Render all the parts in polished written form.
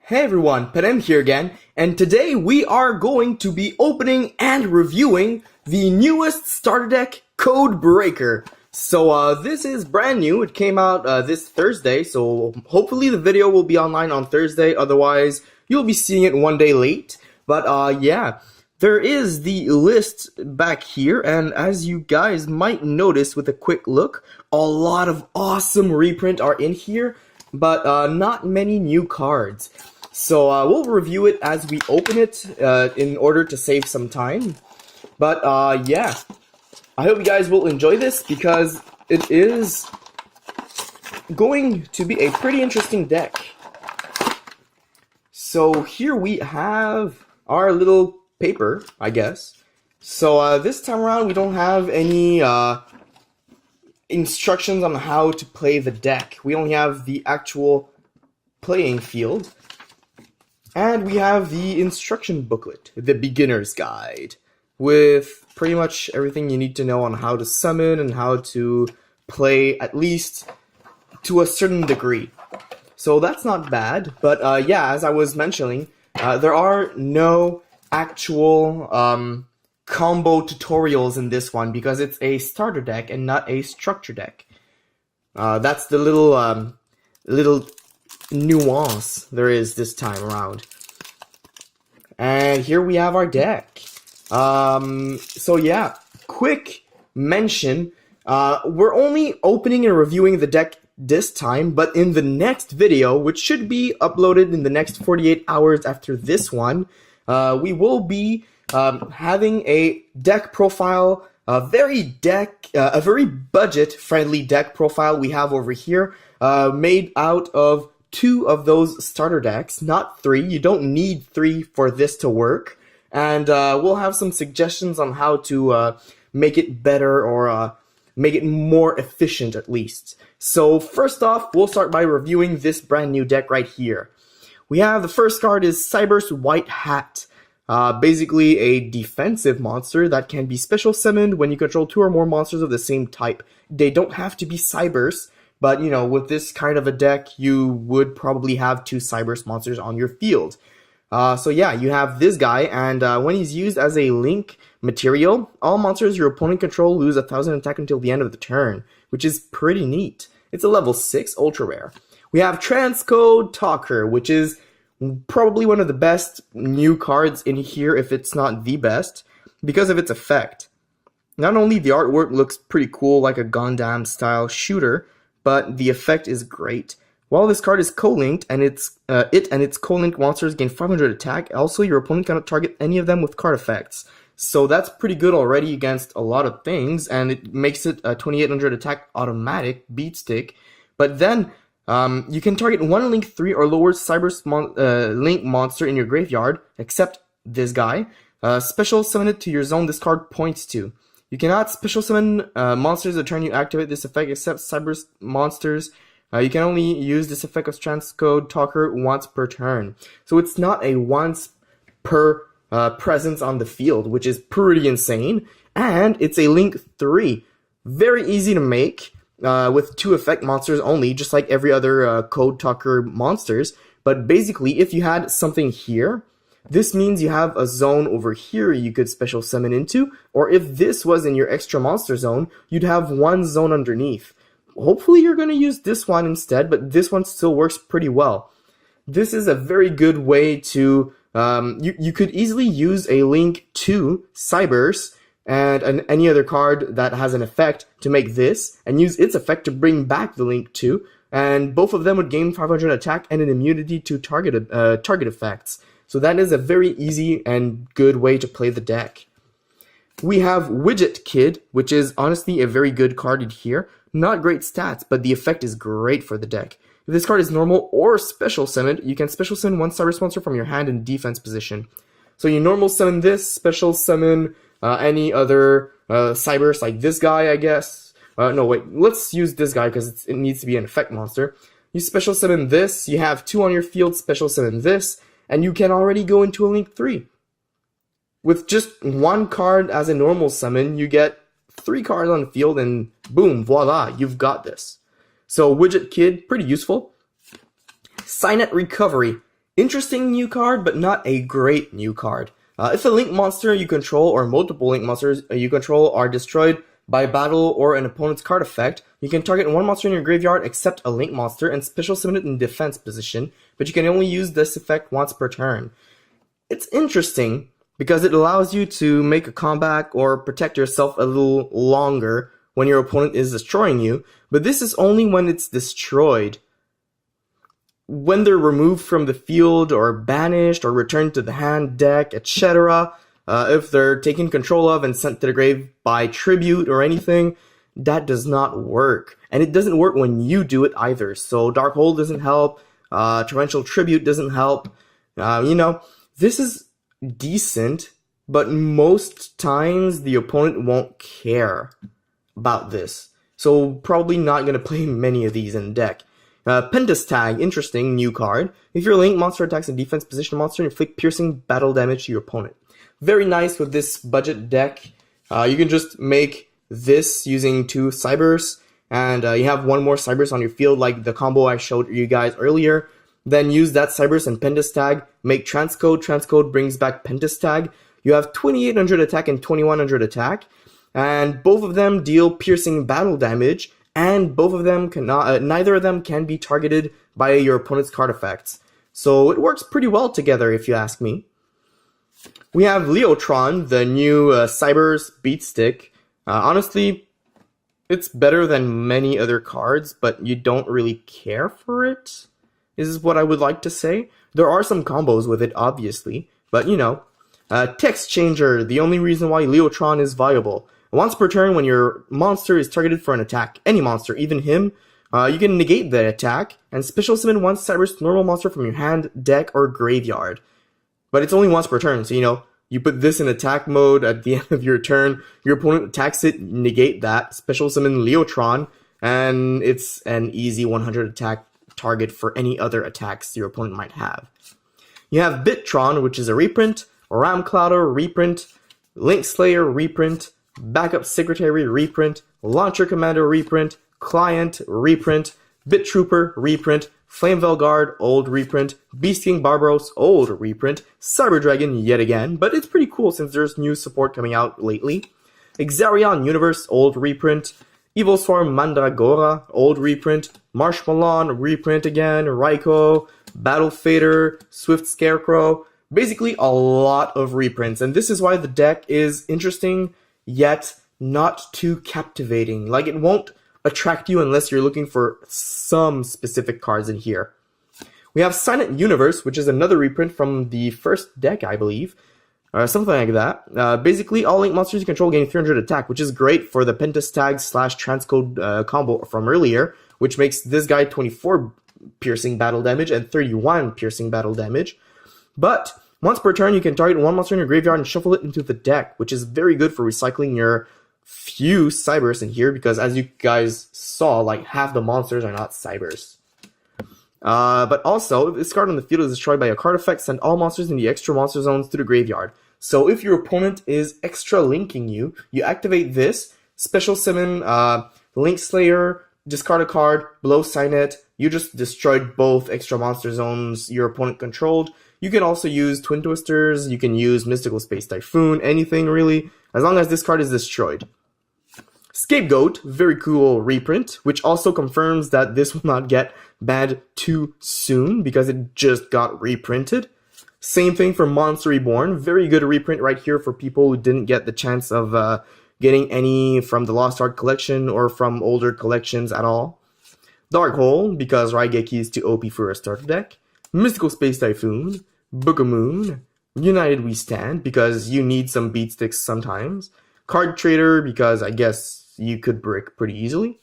Hey everyone, Penem here again, and today we are going to be opening and reviewing the newest starter deck, CODEBREAKER. So this is brand new. It came out this Thursday, so hopefully the video will be online on Thursday, otherwise you'll be seeing it one day late. But yeah, there is the list back here, and as you guys might notice with a quick look, a lot of awesome reprint are in here, but not many new cards. So we'll review it as we open it in order to save some time. But yeah, I hope you guys will enjoy this because it is going to be a pretty interesting deck. So here we have our little paper, I guess. So this time around we don't have any instructions on how to play the deck. We only have the actual playing field. And we have the instruction booklet, the beginner's guide, with pretty much everything you need to know on how to summon and how to play, at least to a certain degree. So that's not bad, but yeah, as I was mentioning, there are no actual combo tutorials in this one because it's a starter deck and not a structure deck. That's the little nuance there is this time around. And here we have our deck. So yeah, quick mention, we're only opening and reviewing the deck this time, but in the next video, which should be uploaded in the next 48 hours after this one, we will be having a deck profile, a very budget-friendly deck profile we have over here, made out of 2 of those starter decks, not 3. You don't need 3 for this to work. And we'll have some suggestions on how to make it better or make it more efficient at least. So first off, we'll start by reviewing this brand new deck right here. We have the first card is cyberse White Hat. Basically a defensive monster that can be special summoned when you control 2 or more monsters of the same type. They don't have to be cyberse, but you know, with this kind of a deck, you would probably have 2 cyberse monsters on your field. So yeah, you have this guy, and when he's used as a link material, all monsters your opponent control lose 1000 attack until the end of the turn, which is pretty neat. It's a level 6 ultra rare. We have Transcode Talker, which is probably one of the best new cards in here, if it's not the best, because of its effect. Not only the artwork looks pretty cool, like a Gundam style shooter, but the effect is great. While this card is co-linked, and it and its co-linked monsters gain 500 attack, also your opponent cannot target any of them with card effects. So that's pretty good already against a lot of things, and it makes it a 2800 attack automatic beat stick. But then you can target 1 link 3 or lower cyberse link monster in your graveyard, except this guy. Special summon it to your zone this card points to. You cannot special summon monsters the turn you activate this effect except cyberse monsters. You can only use this effect of Transcode Talker once per turn. So it's not a once per presence on the field, which is pretty insane. And it's a link 3. Very easy to make with 2 effect monsters only, just like every other Code Talker monsters. But basically, if you had something here, this means you have a zone over here you could special summon into, or if this was in your extra monster zone, you'd have 1 zone underneath. Hopefully you're going to use this one instead, but this one still works pretty well. This is a very good way to, you could easily use a link to cyberse and any other card that has an effect to make this, and use its effect to bring back the link to, and both of them would gain 500 attack and an immunity to target effects. So that is a very easy and good way to play the deck. We have Widget Kid, which is honestly a very good card in here. Not great stats, but the effect is great for the deck. If this card is normal or special summoned, you can special summon 1 cyberse monster from your hand in defense position. So you normal summon this, special summon any other cyberse like this guy, I guess. No, wait, let's use this guy because it needs to be an effect monster. You special summon this, you have 2 on your field, special summon this, and you can already go into a link 3. With just 1 card as a normal summon, you get 3 cards on the field, and boom, voila, you've got this. So Widget Kid, pretty useful. Signet Recovery. Interesting new card, but not a great new card. If a link monster you control or multiple link monsters you control are destroyed by battle or an opponent's card effect, you can target one monster in your graveyard except a link monster and special summon it in defense position, but you can only use this effect once per turn. It's interesting because it allows you to make a comeback or protect yourself a little longer when your opponent is destroying you, but this is only when it's destroyed. When they're removed from the field or banished or returned to the hand, deck, etc., if they're taken control of and sent to the grave by tribute or anything, that does not work. And it doesn't work when you do it either. So Dark Hole doesn't help, Torrential Tribute doesn't help. This is decent, but most times the opponent won't care about this. So probably not going to play many of these in deck. Pentas Tag, interesting new card. If your link monster attacks a defense position monster, inflict piercing battle damage to your opponent. Very nice with this budget deck. You can just make this using 2 cyberse, and you have one more cyberse on your field like the combo I showed you guys earlier. Then use that cyberse and Pentas Tag, make transcode. Transcode brings back Pentas Tag. You have 2800 attack and 2100 attack, and both of them deal piercing battle damage, and both of them cannot, neither of them can be targeted by your opponent's card effects. So it works pretty well together if you ask me. We have Leotron, the new cyberse beat stick. Honestly, it's better than many other cards, but you don't really care for it, is what I would like to say. There are some combos with it, obviously, but Text Changer, the only reason why Leotron is viable. Once per turn, when your monster is targeted for an attack, any monster, even him, you can negate the attack and special summon one cyberse normal monster from your hand, deck, or graveyard. But it's only once per turn, so you put this in attack mode at the end of your turn, your opponent attacks it, negate that, special summon Leotron, and it's an easy 100 attack target for any other attacks your opponent might have. You have Bittron, which is a reprint, Ramclouder reprint, Link Slayer reprint, Backup Secretary reprint, Launcher Commander reprint, Client reprint, Bit Trooper reprint, Flamevell Guard old reprint, Beast King Barbaros old reprint, Cyber Dragon yet again, but it's pretty cool since there's new support coming out lately. Xarion Universe old reprint, Evil Swarm Mandragora old reprint, Marshmallow reprint again, Raikou, Battle Fader, Swift Scarecrow, basically a lot of reprints, and this is why the deck is interesting yet not too captivating. Like, it won't attract you unless you're looking for some specific cards in here. We have Silent Universe, which is another reprint from the first deck, I believe. Something like that. Basically, all link monsters you control gain 300 attack, which is great for the Pentas Tag / Transcode combo from earlier, which makes this guy 24 piercing battle damage and 31 piercing battle damage. But once per turn, you can target one monster in your graveyard and shuffle it into the deck, which is very good for recycling your few cyberse in here, because as you guys saw, like half the monsters are not cyberse. But also, if this card on the field is destroyed by a card effect, send all monsters in the extra monster zones to the graveyard. So if your opponent is extra linking you, you activate this, special summon Link Slayer, discard a card, below sign it, you just destroyed both extra monster zones your opponent controlled. You can also use Twin Twisters, you can use Mystical Space Typhoon, anything really, as long as this card is destroyed. Scapegoat, very cool reprint, which also confirms that this will not get banned too soon because it just got reprinted. Same thing for Monster Reborn, very good reprint right here for people who didn't get the chance of getting any from the Lost Art collection or from older collections at all. Dark Hole, because Raigeki is too OP for a starter deck. Mystical Space Typhoon, Book of Moon, United We Stand, because you need some beat sticks sometimes. Card Trader, because I guess you could brick pretty easily.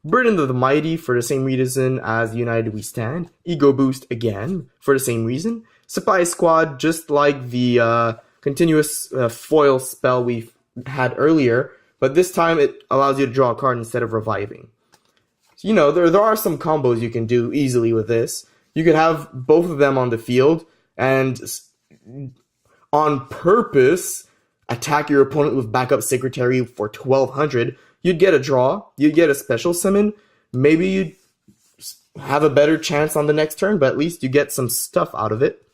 Burden of the Mighty, for the same reason as United We Stand. Ego Boost, again, for the same reason. Supply Squad, just like the continuous foil spell we had earlier, but this time it allows you to draw a card instead of reviving. So, there are some combos you can do easily with this. You could have both of them on the field and on purpose attack your opponent with Backup Secretary for 1200. You'd get a draw, you'd get a special summon, maybe you'd have a better chance on the next turn, but at least you get some stuff out of it.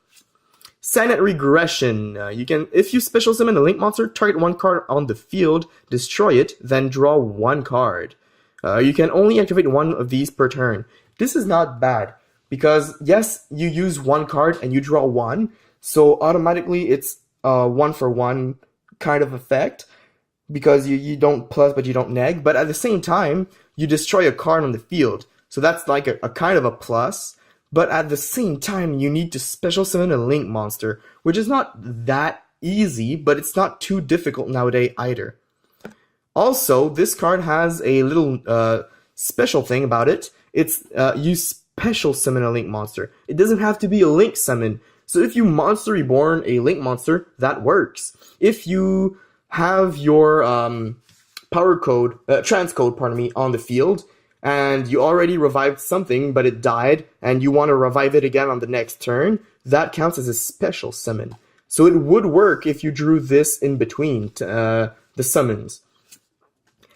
Signet Regression. If you special summon a Link monster, target one card on the field, destroy it, then draw one card. You can only activate one of these per turn. This is not bad, because yes, you use one card and you draw one, so automatically it's a 1-for-1 kind of effect, because you don't plus but you don't neg, but at the same time, you destroy a card on the field, so that's like a kind of a plus, but at the same time, you need to special summon a Link monster, which is not that easy, but it's not too difficult nowadays either. Also, this card has a little special thing about it. It's you special summon a Link monster. It doesn't have to be a Link summon. So if you Monster Reborn a Link monster, that works. If you have your transcode, on the field, and you already revived something, but it died, and you want to revive it again on the next turn, that counts as a special summon. So it would work if you drew this in between the summons.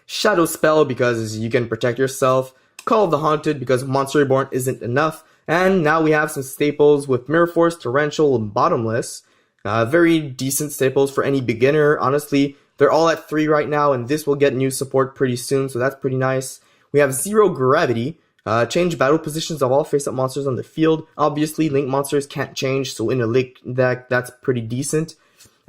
Shadow Spell, because you can protect yourself. Call of the Haunted, because Monster Reborn isn't enough. And now we have some staples with Mirror Force, Torrential, and Bottomless. Very decent staples for any beginner. Honestly, they're all at 3 right now, and this will get new support pretty soon, so that's pretty nice. We have Zero Gravity. Change battle positions of all face-up monsters on the field. Obviously, Link monsters can't change, so in a Link deck, that's pretty decent.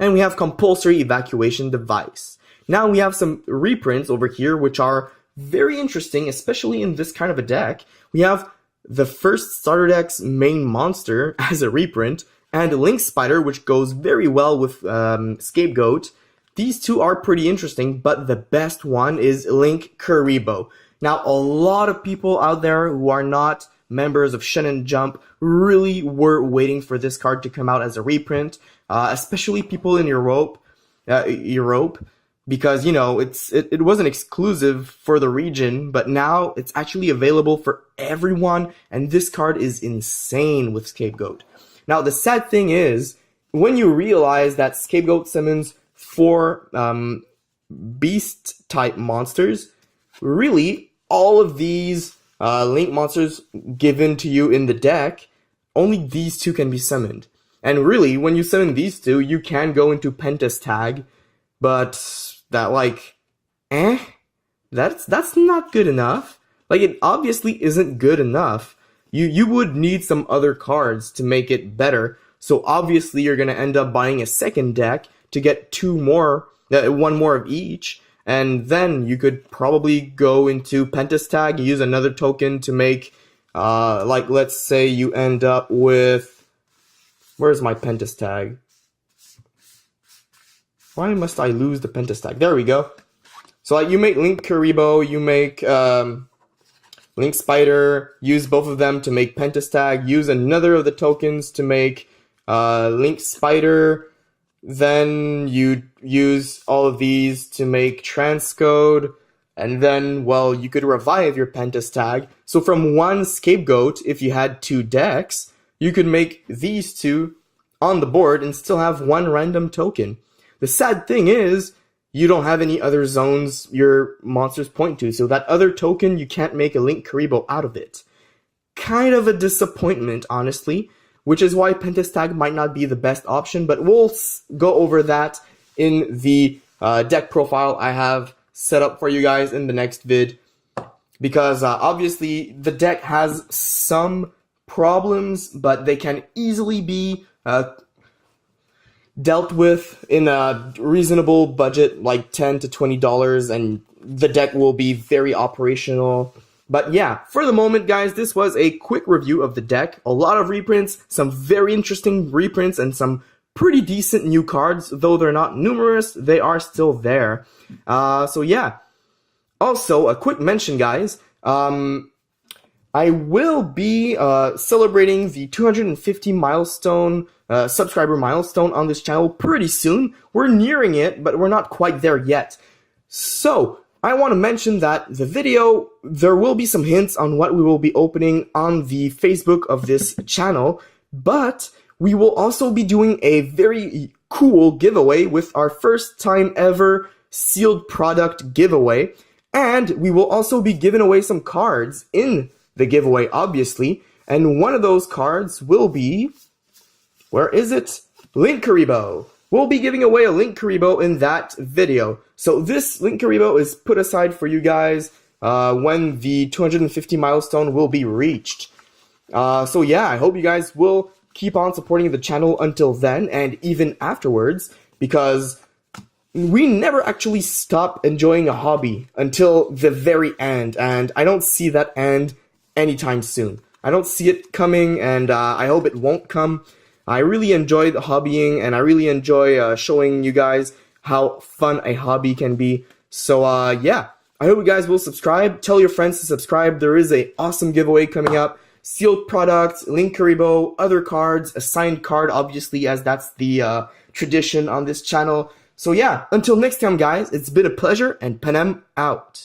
And we have Compulsory Evacuation Device. Now we have some reprints over here, which are very interesting, especially in this kind of a deck. We have the first starter deck's main monster as a reprint, and Link Spider, which goes very well with Scapegoat. These two are pretty interesting, but the best one is Linkuriboh. Now, a lot of people out there who are not members of Shonen Jump really were waiting for this card to come out as a reprint, especially people in Europe, because, you know, it wasn't exclusive for the region, but now it's actually available for everyone, and this card is insane with Scapegoat. Now, the sad thing is, when you realize that Scapegoat summons 4 beast-type monsters, really, all of these Link monsters given to you in the deck, only these 2 can be summoned. And really, when you summon these 2, you can go into Pentas Tag, but that, like, that's not good enough. Like, it obviously isn't good enough. You would need some other cards to make it better, so obviously you're gonna end up buying a second deck to get 2 more, 1 more of each, and then you could probably go into Pentas Tag, use another token to make, like, let's say you end up with, where's my Pentas Tag? Why must I lose the Pentas Tag? There we go. So, like, you make Linkuriboh, you make Link Spider, use both of them to make Pentas Tag, use another of the tokens to make Link Spider, then you use all of these to make Transcode, and then, well, you could revive your Pentas Tag. So from 1 Scapegoat, if you had 2 decks, you could make these 2 on the board and still have 1 random token. The sad thing is, you don't have any other zones your monsters point to, so that other token, you can't make a Linkuriboh out of it. Kind of a disappointment, honestly, which is why Pentas Tag might not be the best option, but we'll go over that in the deck profile I have set up for you guys in the next vid, because obviously the deck has some problems, but they can easily be dealt with in a reasonable budget, like $10 to $20, and the deck will be very operational. But yeah, for the moment, guys, this was a quick review of the deck. A lot of reprints, some very interesting reprints, and some pretty decent new cards. Though they're not numerous, they are still there. So yeah. Also, a quick mention, guys. I will be celebrating the 250 milestone, subscriber milestone on this channel pretty soon. We're nearing it, but we're not quite there yet. So, I want to mention that the video, there will be some hints on what we will be opening on the Facebook of this channel, but we will also be doing a very cool giveaway with our first time ever sealed product giveaway, and we will also be giving away some cards in the giveaway, obviously. And one of those cards will be, where is it? Linkuriboh. We'll be giving away a Linkuriboh in that video. So this Linkuriboh is put aside for you guys when the 250 milestone will be reached. So yeah, I hope you guys will keep on supporting the channel until then and even afterwards, because we never actually stop enjoying a hobby until the very end, and I don't see that end anytime soon. I don't see it coming, and I hope it won't come. I really enjoy the hobbying, and I really enjoy showing you guys how fun a hobby can be. So yeah, I hope you guys will subscribe. Tell your friends to subscribe. There is an awesome giveaway coming up. Sealed products, Linkuriboh, other cards, a signed card, obviously, as that's the tradition on this channel. So yeah, until next time, guys, it's been a pleasure, and Panem out.